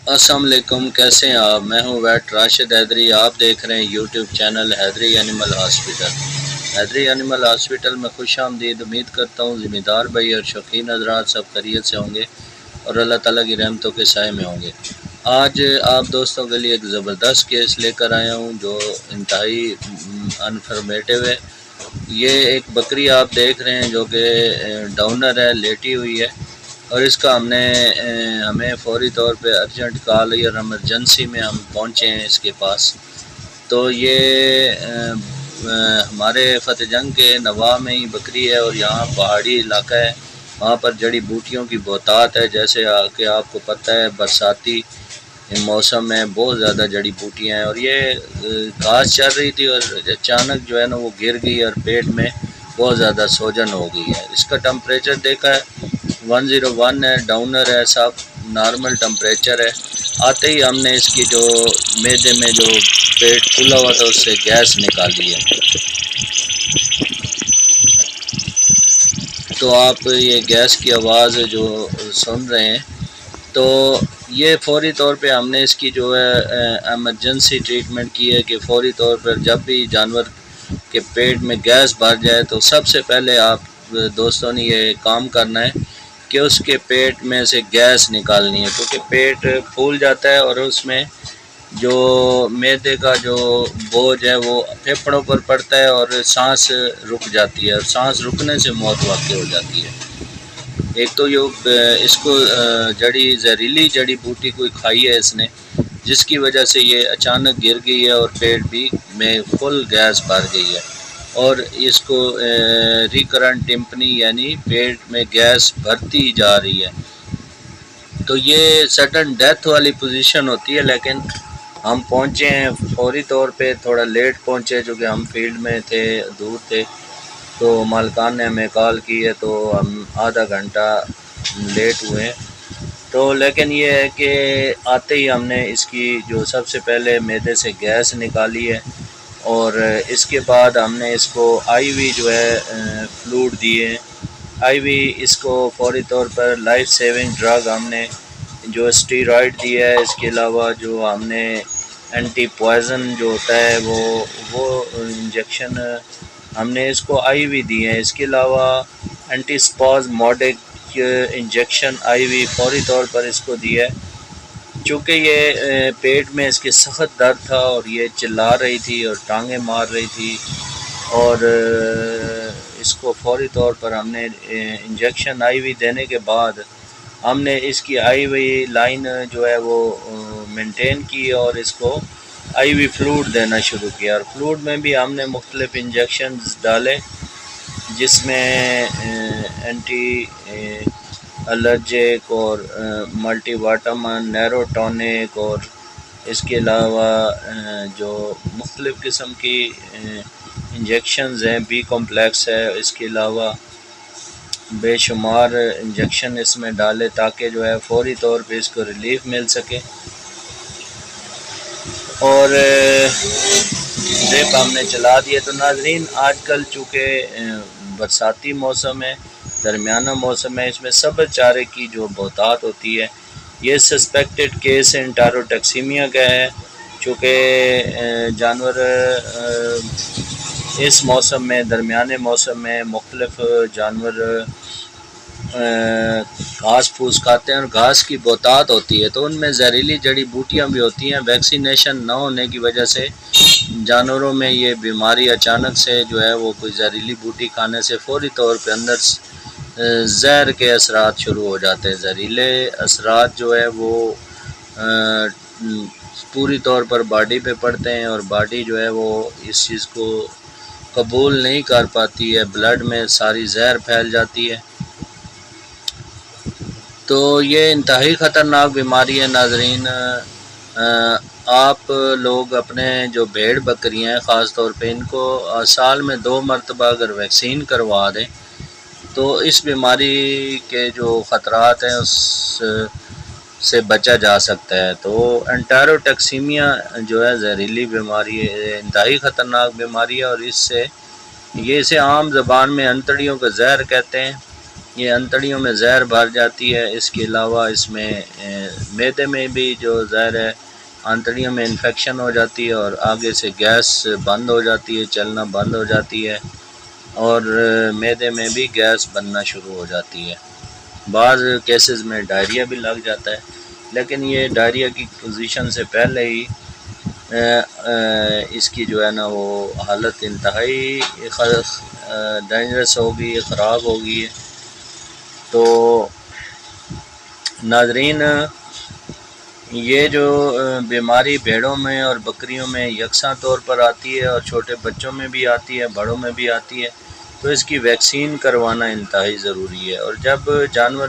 السلام علیکم، کیسے ہیں آپ؟ میں ہوں ویٹ راشد حیدری، آپ دیکھ رہے ہیں یوٹیوب چینل حیدری اینیمل ہاسپٹل۔ حیدری اینیمل ہاسپٹل میں خوش آمدید۔ امید کرتا ہوں ذمہ دار بھائی اور شوقین حضرات سب خیریت سے ہوں گے اور اللہ تعالیٰ کی رحمتوں کے سائے میں ہوں گے۔ آج آپ دوستوں کے لیے ایک زبردست کیس لے کر آیا ہوں جو انتہائی انفارمیٹیو ہے۔ یہ ایک بکری آپ دیکھ رہے ہیں جو کہ ڈاؤنر ہے، لیٹی ہوئی ہے، اور اس کا ہمیں فوری طور پہ ارجنٹ کال آئی اور ایمرجنسی میں ہم پہنچے ہیں اس کے پاس۔ تو یہ ہمارے فتح جنگ کے نواح میں ہی بکری ہے، اور یہاں پہاڑی علاقہ ہے، وہاں پر جڑی بوٹیوں کی بہتات ہے۔ جیسے کہ آپ کو پتہ ہے برساتی موسم میں بہت زیادہ جڑی بوٹیاں ہیں، اور یہ گھاس چر رہی تھی اور اچانک جو ہے نا وہ گر گئی اور پیٹ میں بہت زیادہ سوجن ہو گئی ہے۔ اس کا ٹمپریچر دیکھا ہے 101 ہے، ڈاؤنر ہے، سب نارمل ٹمپریچر ہے۔ آتے ہی ہم نے اس کی جو معدے میں جو پیٹ پھولا ہوا تھا اس سے گیس نکالی ہے۔ تو آپ یہ گیس کی آواز جو سن رہے ہیں، تو یہ فوری طور پہ ہم نے اس کی جو ہے ایمرجنسی ٹریٹمنٹ کی ہے کہ فوری طور پر جب بھی جانور کے پیٹ میں گیس بھر جائے تو سب سے پہلے آپ دوستوں نے یہ کام کرنا ہے کہ اس کے پیٹ میں سے گیس نکالنی ہے، کیونکہ پیٹ پھول جاتا ہے اور اس میں جو معدے کا جو بوجھ ہے وہ پھیپھڑوں پر پڑتا ہے اور سانس رک جاتی ہے، اور سانس رکنے سے موت واقع ہو جاتی ہے۔ ایک تو اس کو زہریلی جڑی بوٹی کوئی کھائی ہے اس نے، جس کی وجہ سے یہ اچانک گر گئی ہے اور پیٹ بھی میں فل گیس بھر گئی ہے، اور اس کو ریکرنٹ ٹمپنی یعنی پیٹ میں گیس بھرتی جا رہی ہے۔ تو یہ سڈن ڈیتھ والی پوزیشن ہوتی ہے، لیکن ہم پہنچے ہیں فوری طور پہ، تھوڑا لیٹ پہنچے چونکہ ہم فیلڈ میں تھے، دور تھے، تو مالکان نے ہمیں کال کی ہے تو ہم آدھا گھنٹہ لیٹ ہوئے ہیں۔ تو لیکن یہ ہے کہ آتے ہی ہم نے اس کی جو سب سے پہلے معدے سے گیس نکالی ہے، اور اس کے بعد ہم نے اس کو آئی وی جو ہے فلوڈ دیے۔ آئی وی اس کو فوری طور پر لائف سیونگ ڈرگ ہم نے جو اسٹیرائڈ دیا ہے، اس کے علاوہ جو ہم نے اینٹی پوائزن جو ہوتا ہے وہ انجیکشن ہم نے اس کو آئی وی دی ہیں۔ اس کے علاوہ اینٹی اسپازموڈک انجیکشن آئی وی فوری طور پر اس کو دیا ہے، چونکہ یہ پیٹ میں اس کے سخت درد تھا اور یہ چلا رہی تھی اور ٹانگیں مار رہی تھی، اور اس کو فوری طور پر ہم نے انجیکشن آئی وی دینے کے بعد ہم نے اس کی آئی وی لائن جو ہے وہ مینٹین کی اور اس کو آئی وی فلوڈ دینا شروع کیا، اور فلوڈ میں بھی ہم نے مختلف انجیکشنز ڈالے، جس میں اینٹی الرجک اور ملٹی واٹامن، نیروٹونک، اور اس کے علاوہ جو مختلف قسم کی انجیکشنز ہیں، بی کمپلیکس ہے، اس کے علاوہ بے شمار انجیکشن اس میں ڈالے تاکہ جو ہے فوری طور پہ اس کو ریلیف مل سکے۔ اور ڈرپ ہم نے چلا دیا۔ تو ناظرین، آج کل چونکہ برساتی موسم ہے، درمیانہ موسم ہے، اس میں صبر چارے کی جو بہتات ہوتی ہے، یہ سسپیکٹڈ کیس انٹاروٹیکسیمیا کا ہے، چونکہ جانور اس موسم میں، درمیانے موسم میں مختلف جانور گھاس پھوس کھاتے ہیں اور گھاس کی بہتات ہوتی ہے، تو ان میں زہریلی جڑی بوٹیاں بھی ہوتی ہیں۔ ویکسینیشن نہ ہونے کی وجہ سے جانوروں میں یہ بیماری اچانک سے جو ہے وہ کوئی زہریلی بوٹی کھانے سے فوری طور پہ اندر زہر کے اثرات شروع ہو جاتے ہیں۔ زہریلے اثرات جو ہے وہ پوری طور پر باڈی پہ پڑتے ہیں، اور باڈی جو ہے وہ اس چیز کو قبول نہیں کر پاتی ہے، بلڈ میں ساری زہر پھیل جاتی ہے۔ تو یہ انتہائی خطرناک بیماری ہے ناظرین۔ آپ لوگ اپنے جو بھیڑ بکریاں ہیں خاص طور پہ ان کو سال میں 2 مرتبہ اگر ویکسین کروا دیں تو اس بیماری کے جو خطرات ہیں اس سے بچا جا سکتا ہے۔ تو انٹاروٹیکسیمیا جو ہے زہریلی بیماری ہے، انتہائی خطرناک بیماری ہے، اور اسے عام زبان میں انتڑیوں کا زہر کہتے ہیں۔ یہ انتڑیوں میں زہر بھر جاتی ہے۔ اس کے علاوہ اس میں معدے میں بھی جو زہر ہے، انتڑیوں میں انفیکشن ہو جاتی ہے اور آگے سے گیس بند ہو جاتی ہے، چلنا بند ہو جاتی ہے اور معدے میں بھی گیس بننا شروع ہو جاتی ہے۔ بعض کیسز میں ڈائریا بھی لگ جاتا ہے، لیکن یہ ڈائریا کی پوزیشن سے پہلے ہی اس کی جو ہے نا وہ حالت انتہائی ڈینجرس ہوگی، خراب ہوگی۔ تو ناظرین، یہ جو بیماری بھیڑوں میں اور بکریوں میں یکساں طور پر آتی ہے اور چھوٹے بچوں میں بھی آتی ہے، بڑوں میں بھی آتی ہے، تو اس کی ویکسین کروانا انتہائی ضروری ہے۔ اور جب جانور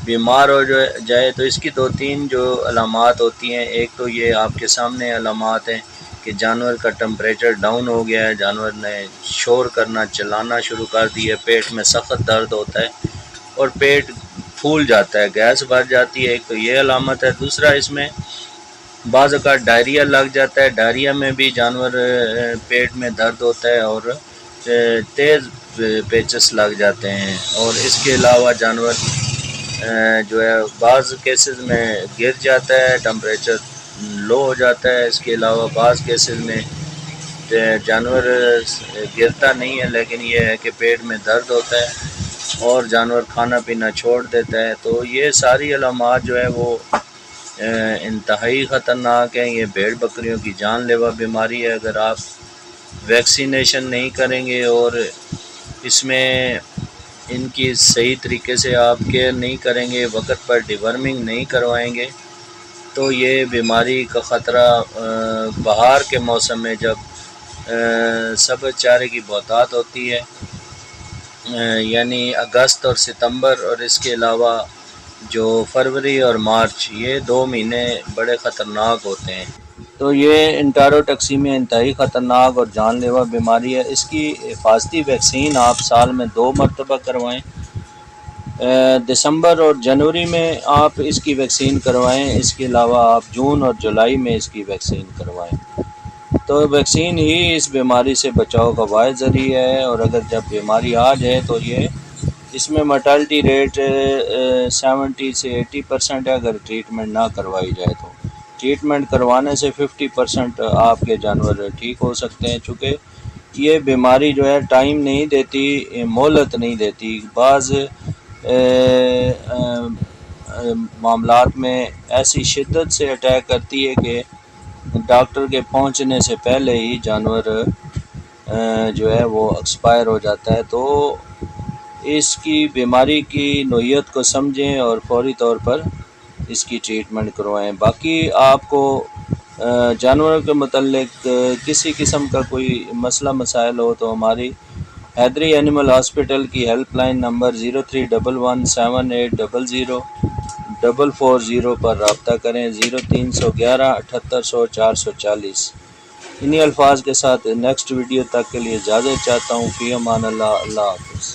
بیمار ہو جائے تو اس کی 2-3 جو علامات ہوتی ہیں۔ ایک تو یہ آپ کے سامنے علامات ہیں کہ جانور کا ٹمپریچر ڈاؤن ہو گیا ہے، جانور نے شور کرنا، چلانا شروع کر دیا ہے، پیٹ میں سخت درد ہوتا ہے اور پیٹ پھول جاتا ہے، گیس بھر جاتی ہے۔ ایک تو یہ علامت ہے۔ دوسرا، اس میں بعض اوقات ڈائریا لگ جاتا ہے۔ ڈائریا میں بھی جانور پیٹ میں درد ہوتا ہے اور تیز پیچس لگ جاتے ہیں، اور اس کے علاوہ جانور جو ہے بعض کیسز میں گر جاتا ہے، ٹمپریچر لو ہو جاتا ہے۔ اس کے علاوہ بعض کیسز میں جانور گرتا نہیں ہے، لیکن یہ ہے کہ پیٹ میں درد ہوتا ہے اور جانور کھانا پینا چھوڑ دیتا ہے۔ تو یہ ساری علامات جو ہے وہ انتہائی خطرناک ہیں۔ یہ بھیڑ بکریوں کی جان لیوا بیماری ہے۔ اگر آپ ویکسینیشن نہیں کریں گے اور اس میں ان کی صحیح طریقے سے آپ کیئر نہیں کریں گے، وقت پر ڈیورمنگ نہیں کروائیں گے، تو یہ بیماری کا خطرہ بہار کے موسم میں جب سبز چارے کی بہتات ہوتی ہے، یعنی اگست اور ستمبر، اور اس کے علاوہ جو فروری اور مارچ، یہ 2 مہینے بڑے خطرناک ہوتے ہیں۔ تو یہ انٹاروٹکسیمیا انتہائی خطرناک اور جان لیوا بیماری ہے۔ اس کی حفاظتی ویکسین آپ سال میں 2 مرتبہ کروائیں۔ دسمبر اور جنوری میں آپ اس کی ویکسین کروائیں۔ اس کے علاوہ آپ جون اور جولائی میں اس کی ویکسین کروائیں۔ تو ویکسین ہی اس بیماری سے بچاؤ کا واحد ذریعہ ہے، اور اگر جب بیماری آ جائے تو یہ اس میں مرٹالٹی ریٹ 70 سے 80% ہے اگر ٹریٹمنٹ نہ کروائی جائے تو۔ ٹریٹمنٹ کروانے سے 50% آپ کے جانور ٹھیک ہو سکتے ہیں، چونکہ یہ بیماری جو ہے ٹائم نہیں دیتی، مہلت نہیں دیتی۔ بعض معاملات میں ایسی شدت سے اٹیک کرتی ہے کہ ڈاکٹر کے پہنچنے سے پہلے ہی جانور جو ہے وہ ایکسپائر ہو جاتا ہے۔ تو اس کی بیماری کی نوعیت کو سمجھیں اور فوری طور پر اس کی ٹریٹمنٹ کروائیں۔ باقی آپ کو جانوروں کے متعلق کسی قسم کا کوئی مسئلہ مسائل ہو تو ہماری حیدری اینیمل ہاسپٹل کی ہیلپ لائن نمبر 0311780040 پر رابطہ کریں۔ 0311 7800 440۔ انہی الفاظ کے ساتھ نیکسٹ ویڈیو تک کے لیے اجازت چاہتا ہوں۔ فی امان اللہ، اللہ حافظ۔